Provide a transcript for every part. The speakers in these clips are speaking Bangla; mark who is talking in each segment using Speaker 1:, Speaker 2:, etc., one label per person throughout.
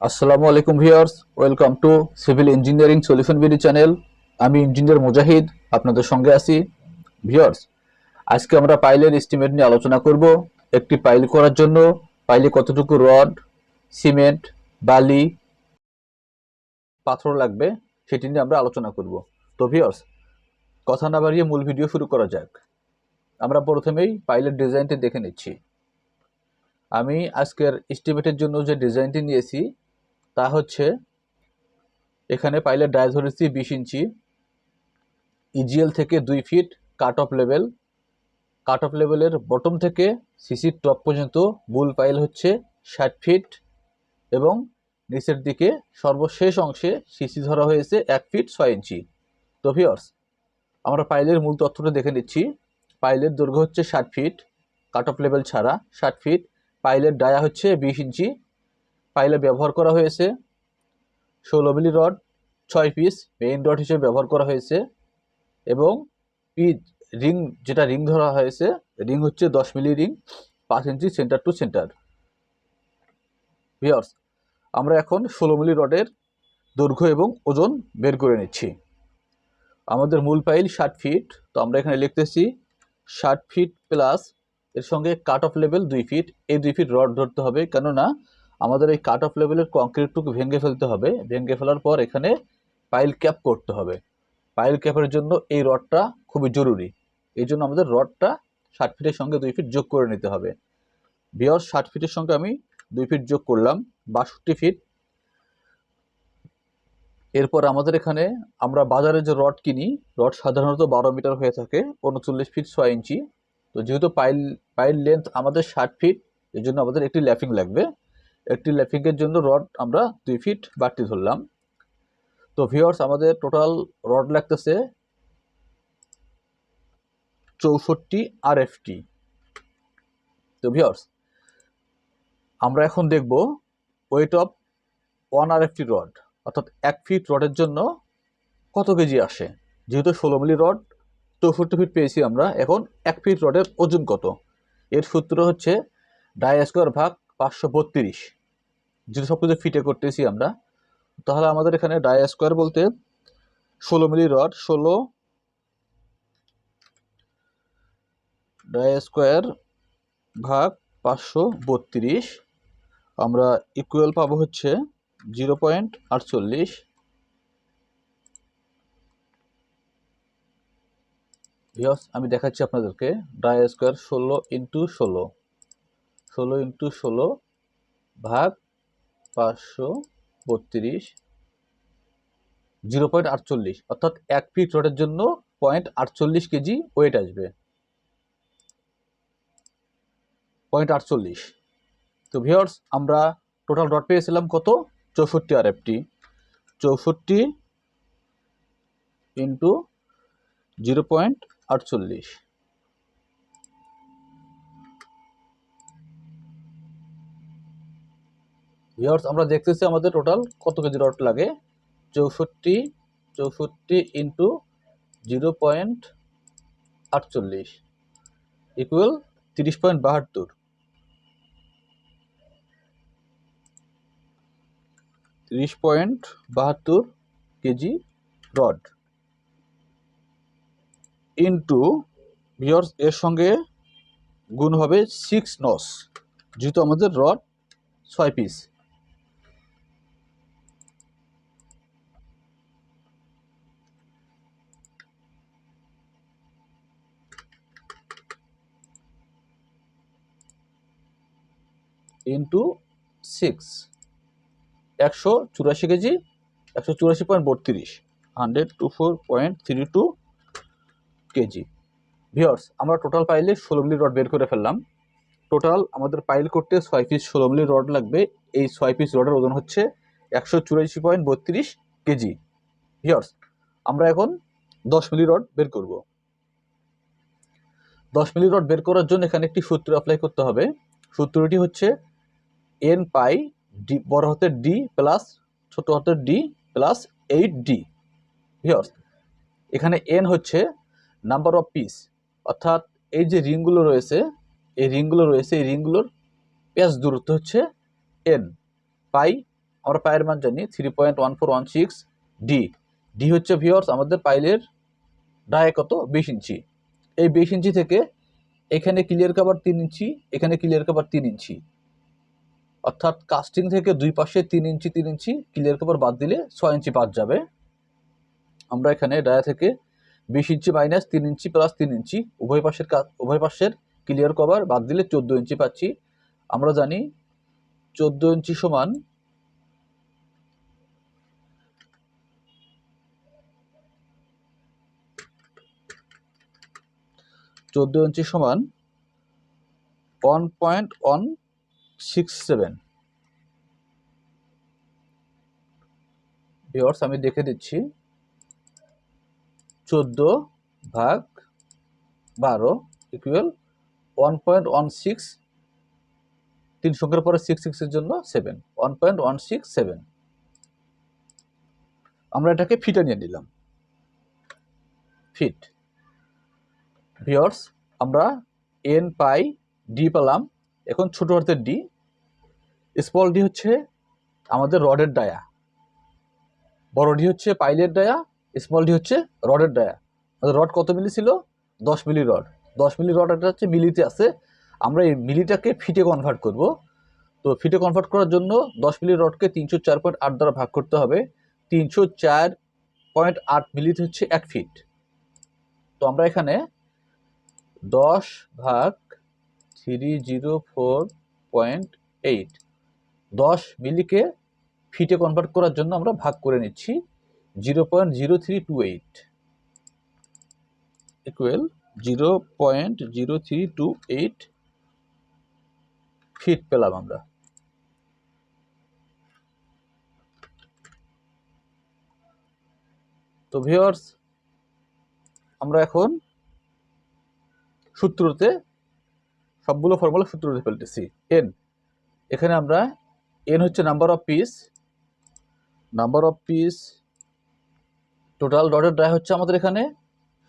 Speaker 1: আসসালামু আলাইকুম viewers, welcome to civil engineering solution video channel. আমি ইঞ্জিনিয়ার মুজাহিদ আপনাদের সঙ্গে আছি। ভিউয়ার্স, আজকে আমরা পাইলের এস্টিমেট নিয়ে আলোচনা করব। একটি পাইল করার জন্য পাইলে কতটুকু রড, সিমেন্ট, বালি, পাথর লাগবে সেটি নিয়ে আমরা আলোচনা করব। তো ভিউয়ার্স, কথা না বাড়িয়ে মূল ভিডিও শুরু করা যাক। আমরা প্রথমেই পাইলের ডিজাইনটি দেখে নিচ্ছি। আমি আজকের এস্টিমেটের জন্য যে ডিজাইনটি নিয়েছি তা হচ্ছে, এখানে পাইলের ডায়া ধরেছি 20 ইঞ্চি, ইজিএল থেকে 2 ফিট কাট অফ লেভেলের বটম থেকে সিসির টপ পর্যন্ত বুল পাইল হচ্ছে 60 ফিট এবং নিচের দিকে সর্বশেষ অংশে সিসি ধরা হয়েছে 1 ফিট 6 ইঞ্চি। তো ভিউয়ার্স, আমরা পাইলের মূল তথ্যটা দেখে নিচ্ছি। পাইলের দৈর্ঘ্য হচ্ছে 60 ফিট, কাট অফ লেভেল ছাড়া 60 ফিট। পাইলের ডায়া হচ্ছে 20 ইঞ্চি। পাইলে ব্যবহার করা হয়েছে 16 milli rod 6 piece main rod হিসেবে ব্যবহার করা হয়েছে এবং রিং, যেটা রিং ধরা হয়েছে, রিং হচ্ছে 10 মিলি রিং, 5 ইঞ্চি সেন্টার টু সেন্টার। ভিউয়ার্স, আমরা এখন 16 মিলি রডের দৈর্ঘ্য এবং ওজন বের করে নিচ্ছি। আমাদের মূল পাইল 60 ফিট, তো আমরা এখানে লিখতেছি 60 ফিট প্লাস এর সঙ্গে কাট অফ লেভেল 2 ফিট। এই 2 ফিট রড ধরতে হবে, কেননা আমাদের এই কাট অফ লেভেলের কংক্রিটটুকু ভেঙে ফেলতে হবে। ভেঙে ফেলার পর এখানে পাইল ক্যাপ করতে হবে। পাইল ক্যাপের জন্য এই রডটা খুবই জরুরি। এই জন্য আমাদের রডটা 60 ফিটের সঙ্গে 2 ফিট যোগ করে নিতে হবে। ভিউয়ার্স, 60 ফিটের সঙ্গে আমি 2 ফিট যোগ করলাম, 62 ফিট। এরপর আমাদের এখানে আমরা বাজারে যে রড কিনি, রড সাধারণত 12 মিটার হয়ে থাকে, 39 ফিট 6 ইঞ্চি। তো যেহেতু পাইল লেন্থ আমাদের 60 ফিট, এই জন্য আমাদের একটি ল্যাপিং লাগবে। একটি ল্যাপিংয়ের জন্য রড আমরা 2 ফিট বাড়তি ধরলাম। তো ভিউয়ার্স, আমাদের টোটাল রড লাগতেছে 64 RFT। তো ভিউয়ার্স, আমরা এখন দেখব ওয়েট অফ 1 RFT রড, অর্থাৎ 1 ফিট রডের জন্য কত কেজি আসে। যেহেতু 16 মিলি রড 64 ফিট পেয়েছি আমরা, এখন 1 ফিট রডের ওজন কত। এর সূত্র হচ্ছে ডাই স্কোয়ার ভাগ 532, যেহেতু সব কিছু ফিটে করতেছি আমরা। তাহলে আমাদের এখানে ডাই স্কোয়ার বলতে 16 মিলি রড, 16 ডাই স্কোয়ার ভাগ 532, আমরা ইকুয়াল পাবো হচ্ছে 0.48। আমি দেখাচ্ছি আপনাদেরকে। ডাই স্কোয়ার 16 ইন্টু 16 ভাগ 532, 0.48, অর্থাৎ 1 ফিট রডের জন্য 0.48 কেজি ওয়েট আসবে। 0.48। তো ভিউয়ার্স, আমরা টোটাল রড পেয়েছিলাম কত? 64 RFT। 64 ইন্টু 0.48। ভিউয়ার্স, আমরা দেখতেছি আমাদের টোটাল কত কেজি রড লাগে। 64 into 0.48 equal 30.72। 30.72 KG rod into, viewers, এর সঙ্গে গুণ হবে 6 নস, যেহেতু আমাদের rod 6 piece. Into 6, 184 KG, 184.32, 124.32 KG. Viewers, আমরা টোটাল পাইলে 16 মিলি রড বের করে ফেললাম। টোটাল আমাদের পাইল করতে 6 পিস 16 মিলি রড লাগবে। এই 6 পিস রডের ওজন হচ্ছে 184.32 কেজি। ভিউয়ার্স, আমরা এখন 10 মিলি রড বের করব। 10 মিলি রড বের করার জন্য এখানে একটি সূত্র অ্যাপ্লাই করতে হবে। সূত্রটি হচ্ছে এন পাই ডি, বড় হাতের ডি প্লাস ছোট হাতের ডি প্লাস 8D। ভিউয়ার্স, এখানে এন হচ্ছে নাম্বার অফ পিস, অর্থাৎ এই যে রিংগুলো রয়েছে, এই রিংগুলোর প্যাচ দূরত্ব হচ্ছে এন। পাই আমরা পায়ের মান জানি 3.1416 ডি। ডি হচ্ছে ভিউয়ার্স আমাদের পাইলের ডায়া কত 20 ইঞ্চি। এই 20 ইঞ্চি থেকে এখানে ক্লিয়ার কভার 3 ইঞ্চি, এখানে ক্লিয়ার কভার 3 ইঞ্চি, অর্থাৎ কাস্টিং থেকে দুই পাশে 3 ইঞ্চি 3 ইঞ্চি ক্লিয়ার কভার বাদ দিলে 6 ইঞ্চি বাদ যাবে। আমরা এখানে ডায়া থেকে 20 ইঞ্চি মাইনাস 3 ইঞ্চি প্লাস 3 ইঞ্চি উভয় পাশের ক্লিয়ার কভার বাদ দিলে 14 ইঞ্চি পাচ্ছি। আমরা জানি 14 ইঞ্চি সমান 1.167। ভিউয়ার্স আমি দেখে দিচ্ছি, 14/12 ইকুয়াল 1.16, 3 সংখ্যার পরে 6 এর জন্য 7, 1.167। আমরা এটাকে ফিটে নিয়ে নিলাম, ফিট। ভিউয়ার্স আমরা এন পাই, ডি পেলাম। এখন ছোট হাতের ডি, স্মল ডি হচ্ছে আমাদের রডের ডায়া, বড় ডি হচ্ছে পাইলের ডায়া, স্মল ডি হচ্ছে রডের ডায়া। রড কত মিলি ছিল? 10 মিলি রড। 10 মিলি রড এটা হচ্ছে মিলিতে আছে, আমরা এই মিলিটাকে ফিটে কনভার্ট করব। তো ফিটে কনভার্ট করার জন্য 10 মিলি রডকে 304.8 দ্বারা ভাগ করতে হবে। 304.8 মিলিতে হচ্ছে 1 ফিট। তো আমরা এখানে 10/304.8, 10 মিলিকে ফিটে কনভার্ট করার জন্য আমরা ভাগ করে নিচ্ছি 0.0328 ইকুয়াল 0.0328 ফিট পেলাম আমরা। তো ভিউয়ার্স আমরা এখন সূত্রতে সবগুলো ফর্মুলা সূত্রতে ফেলতেছি। এন, এখানে আমরা এন হচ্ছে নাম্বার অফ পিস, টোটাল রডের ডায়া হচ্ছে আমাদের এখানে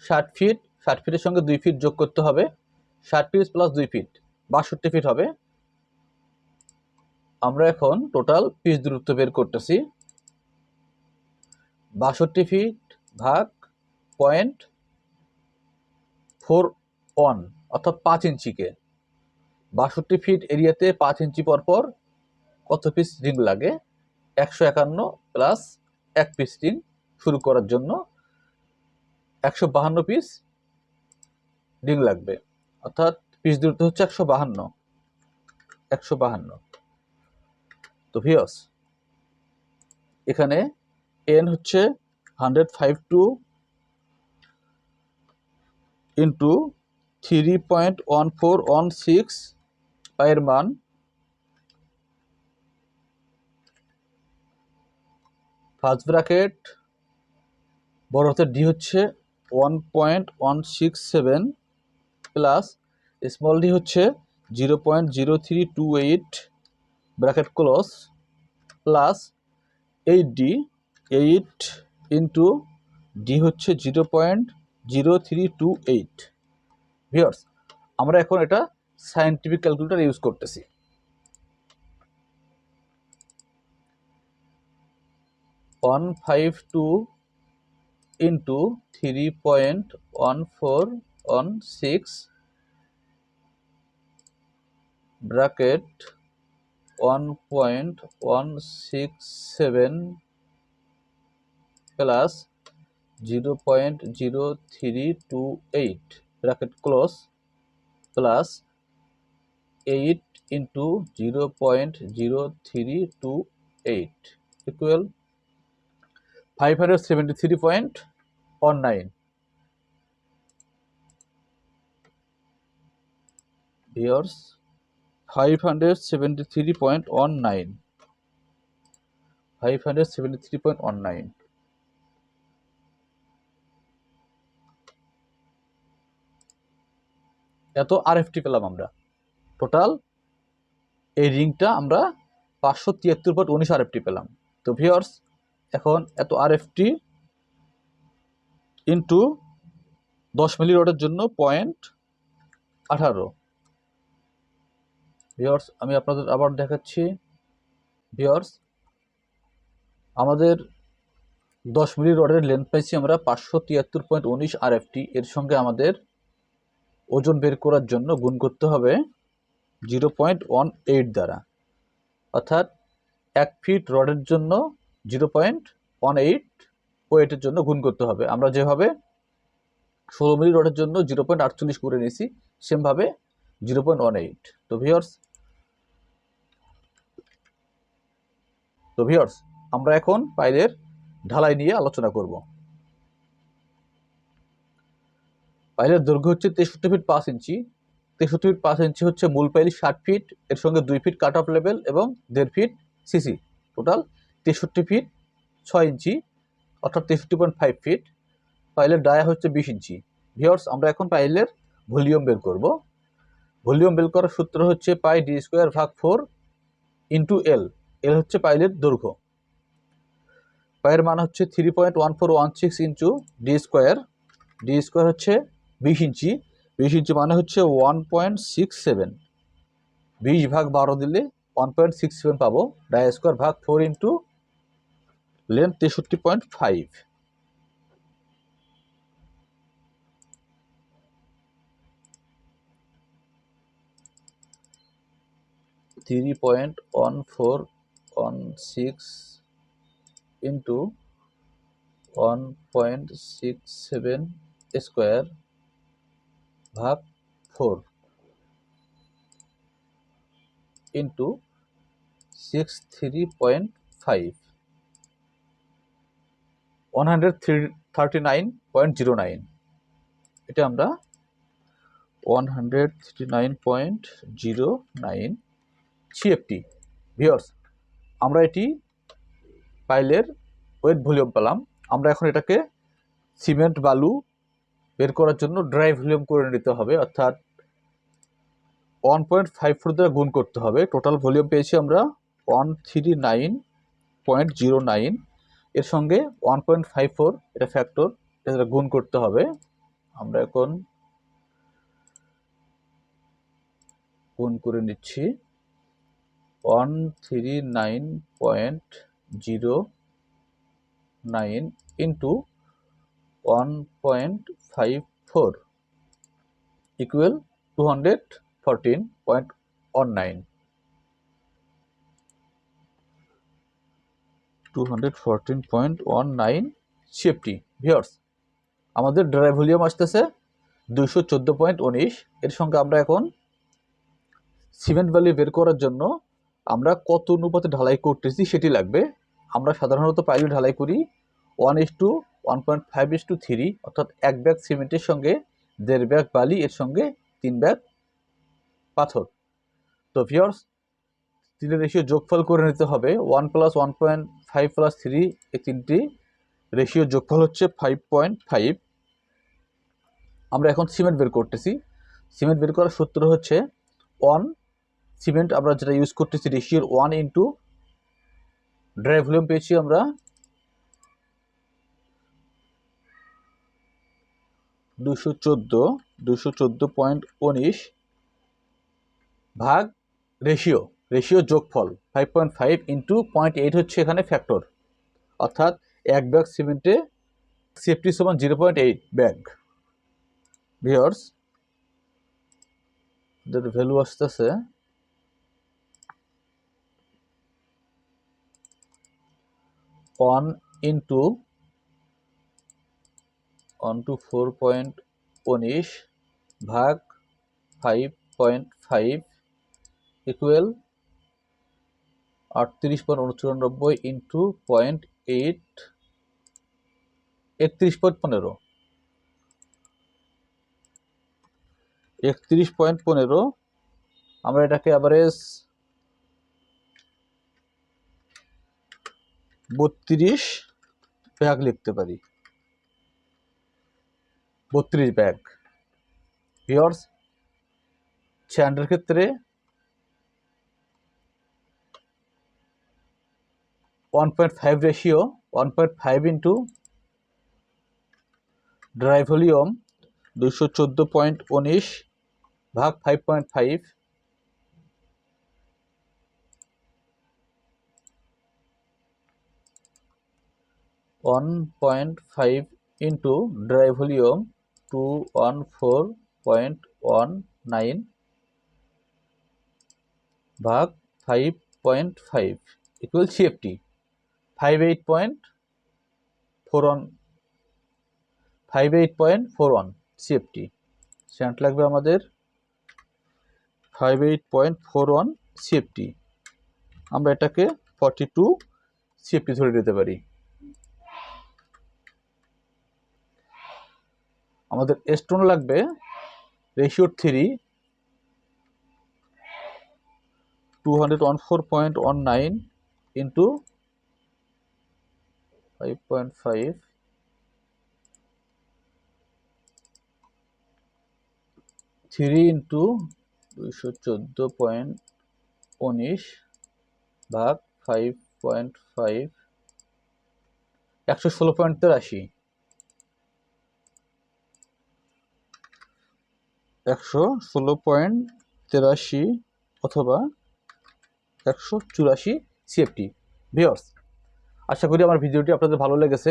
Speaker 1: 60 ফিট। 60 ফিটের সঙ্গে 2 ফিট যোগ করতে হবে, 60 পিস প্লাস 2 ফিট 62 ফিট হবে। আমরা এখন টোটাল পিস দূরত্ব বের করতেছি, 62 ফিট ভাগ 0.41 অর্থাৎ 5 ইঞ্চিকে 62 ফিট এরিয়াতে 5 ইঞ্চি পরপর কত পিস রিং লাগে? 151 প্লাস 1 পিস রিং শুরু করার জন্য 152 পিস রিং লাগবে, অর্থাৎ পিস দূরত্ব হচ্ছে 152। তো ভিউয়ার্স এখানে এন হচ্ছে 152 ইন্টু 3.1416 পায়ের মান, ফার্স্ট ব্র্যাকেট বড় হাতের ডি হচ্ছে 1.167 প্লাস স্মল ডি হচ্ছে 0.0328 bracket close plus 8D, 8 into D হচ্ছে 0.0328। ভিউয়ার্স আমরা এখন এটা সায়েন্টিফিক ক্যালকুলেটর ইউজ করতেছি। 152 into 3.1416 bracket 1.167 plus 0.0328 bracket close plus 8 into 0.0328 equal 573.19। Viewers 573.19 এত আরএফটি পেলাম আমরা। টোটাল এই রিংটা আমরা 573.19 আরএফটি পেলাম। তো ভিউয়ার্স এখন এত আরএফটি ইন্টু 10 মিলি রডের জন্য 0.18। ভিউয়ার্স আমি আপনাদের আবার দেখাচ্ছি। ভিউয়ার্স আমাদের 10 মিলি রডের লেন্থ পাইছি আমরা 573.19 RFT। এর সঙ্গে আমাদের ওজন বের করার জন্য গুণ করতে হবে 0.18 দ্বারা, অর্থাৎ 1 ফিট রডের জন্য 0.18 ওয়েটের জন্য গুণ করতে হবে। আমরা যেভাবে 16 মিলি রডের জন্য 0.48 করে নিয়েছি, সেমভাবে 0.18। তো ভিউয়ার্স আমরা এখন পাইলের ঢালাই নিয়ে আলোচনা করব। পাইলের দৈর্ঘ্য হচ্ছে 63 ফিট 5 ইঞ্চি। 63 ফিট 5 ইঞ্চি হচ্ছে মূল পাইল 60 ফিট, এর সঙ্গে 2 ফিট কাট অফ লেভেল এবং 1.5 ফিট সিসি, টোটাল 63 ফিট 6 ইঞ্চি, অর্থাৎ 63.5 ফিট। পাইলের ডায়া হচ্ছে 20 ইঞ্চি। ভিউয়ার্স আমরা এখন পাইলের ভলিউম বের করব। ভলিউম বের করার সূত্র হচ্ছে পাই ডি স্কোয়ার ভাগ 4 ইন্টু এল। এল হচ্ছে পাইলের দৈর্ঘ্য। পায়ের মান হচ্ছে 3.1416 into D square. D square হচ্ছে 20 ইঞ্চি। 20 ইঞ্চি মানে হচ্ছে 1.67। 20 ভাগ 12 দিলে 1.67 পাবো। ডাই স্কোয়ার ভাগ 4 ইন্টু লেন্থ 63.5। 3.1416 ইন্টু 1.67 স্কোয়ার ভাগ 4 ইন্টু 63.5, 139.09। এটা আমরা 139.09 সিএফটি। ভিউয়ার্স আমরা এটি পাইলের ওয়েট ভলিউম পেলাম। আমরা এখন এটাকে সিমেন্ট বালু বের করার জন্য ড্রাই ভলিউম করে নিতে হবে, অর্থাৎ 1.54 দ্বারা গুণ করতে হবে। টোটাল ভলিউম পেয়েছি আমরা 139.09। এর সঙ্গে 1.54 এটা ফ্যাক্টর, এটা গুণ করতে হবে। আমরা এখন গুণ করে নিচ্ছি। 139.09 ইন্টু 1.54 ইকুয়াল 214.19। 214.19 সিএফটি। ভিউয়ার্স আমাদের ড্রাই ভলিউম আসতেছে 214.19। এর সঙ্গে আমরা এখন সিমেন্ট ভ্যালু বের করার জন্য আমরা কত অনুপাতে ঢালাই করতেছি সেটি লাগবে। আমরা সাধারণত পাইলে ঢালাই করি 1:1.5:3, অর্থাৎ 1 ব্যাগ সিমেন্টের সঙ্গে 1.5 ব্যাগ বালি, এর সঙ্গে 3 ব্যাগ পাথর। তো ভিউয়ার্স 3 রেশিও যোগফল করে নিতে হবে। 1 + 1.5 + 3, এই 3টি রেশিও যোগফল হচ্ছে 5.5। আমরা এখন সিমেন্ট বের করতেছি। সিমেন্ট বের করার সূত্র হচ্ছে 1 সিমেন্ট আমরা যেটা ইউজ করতেছি রেশিওর 1 ইন্টু ড্রাই ভলিউম পেয়েছি আমরা 214.19 ভাগ রেশিও যোগফল 5.5 ইন্টু 0.8 হচ্ছে এখানে ফ্যাক্টর, অর্থাৎ 1 ব্যাগ সিমেন্টে সিএফটি সমান 0.8 ব্যাগ। ভিউয়ার্স এর ভ্যালু আসতেছে 1 ইন্টু 4.19 ভাগ 5.5 ইকুয়াল 38.94 ইন্টু 0.8, 31.15। 31.15 আমরা এটাকে অ্যাভারেজ 32 ব্যাগ লিখতে পারি। 32 ব্যাগ। ভিউয়ার্স স্যান্ডের ক্ষেত্রে 1.5 রেশিও 1.5 ইন্টু ড্রাই ভলিউম 214.19 ভাগ 5.5, 1.5 ইন্টু ড্রাই ভলিউম 214.19 ভাগ 5.5 ইকুয়াল সিএফটি 58.41 সিএফটি। সেন্ট লাগবে আমাদের 58.41 সিএফটি। আমরা এটাকে 42 সিএফটি ধরে নিতে পারি। আমাদের স্টোন লাগবে রেশিও 3 214.19 ইন্টু 5.5 3 ইন্টু 214.19 ভাগ 5.5 116.83 116.83 অথবা 184 সিএফটি। ভিউয়ার্স, আশা করি আমার ভিডিওটি আপনাদের ভালো লেগেছে।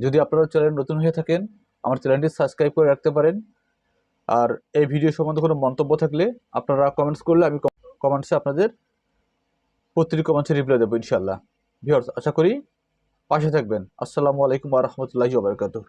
Speaker 1: যদি আপনারা চ্যানেল নতুন হয়ে থাকেন আমার চ্যানেলটি সাবস্ক্রাইব করে রাখতে পারেন। আর এই ভিডিও সম্বন্ধে কোনো মন্তব্য থাকলে আপনারা কমেন্টস করলে আমি কমেন্টসে আপনাদের প্রতিটি কমেন্টসে রিপ্লাই দেবো ইনশাআল্লাহ। ভিউয়ার্স, আশা করি পাশে থাকবেন। আসসালামু আলাইকুম ওয়া রাহমাতুল্লাহি ওয়া বারাকাতুহু।